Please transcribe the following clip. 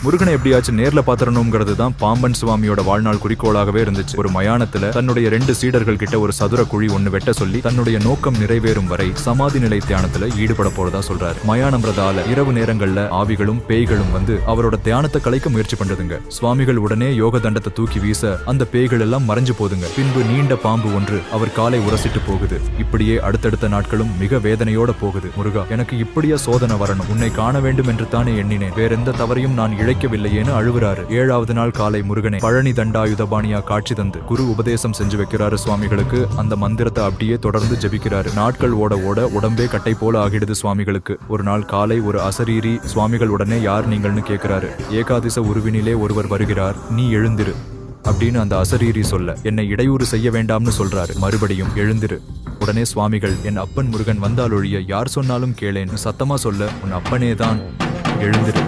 முருகனை எப்படியாச்சும் நேர்ல பாத்திரணுங்கிறது தான் பாம்பன் சுவாமியோட வாழ்நாள் குறிக்கோளாகவே இருந்துச்சு. ஒரு மயானத்துல தன்னுடைய 2 சீடர்கள் கிட்ட ஒரு சதுர குழி ஒண்ணு வெட்ட சொல்லி தன்னுடைய நோக்கம் நிறைவேறும் வரை சமாதி நிலை தியானத்துல ஈடுபட போறதா சொல்றாரு. மயானம்ன்றதால இரவு நேரங்கள்ல ஆவிகளும் பேய்களும் வந்து அவரோட தியானத்தை கலைக்க முயற்சி பண்றதுங்க. சுவாமிகள் உடனே யோக தண்டத்தை தூக்கி வீச அந்த பேய்கள் எல்லாம் மறைஞ்சு போதுங்க. பின்பு நீண்ட பாம்பு ஒன்று அவர் காலை உரசிட்டு போகுது. இப்படியே அடுத்தடுத்த நாட்களும் மிக வேதனையோட போகுது. முருகா, எனக்கு இப்படியா சோதனை வரணும்? உன்னை காண வேண்டும் என்று தானே எண்ணினேன். வேறெந்த தவறையும் நான் இழைக்கவில்லையேன்னு அழுவுறாரு. 7வது நாள் காலை முருகனை பழனி தண்டாயுதபாணியா காட்சி தந்து குரு உபதேசம் செஞ்சு வைக்கிறாரு சுவாமிகளுக்கு. அந்த மந்திரத்தை அப்படியே தொடர்ந்து ஜபிக்கிறாரு. நாட்கள் ஓட ஓட உடம்பே கட்டை போல ஆகிடுது சுவாமிகளுக்கு. ஒரு நாள் காலை ஒரு அசரீரி சுவாமிகள் உடனே யார் நீங்கள்னு கேட்கிறாரு. ஏகாதிச உருவினிலே ஒருவர் வருகிறார், நீ எழுந்திரு அப்படின்னு அந்த அசரீரி சொல்ல, என்னை இடையூறு செய்ய வேண்டாம்னு சொல்றாரு. மறுபடியும் எழுந்திரு. உடனே சுவாமிகள், என் அப்பன் முருகன் வந்தாலொழிய யார் சொன்னாலும் கேளேன்னு சத்தமா சொல்ல, உன் அப்பனே தான், எழுந்திரு.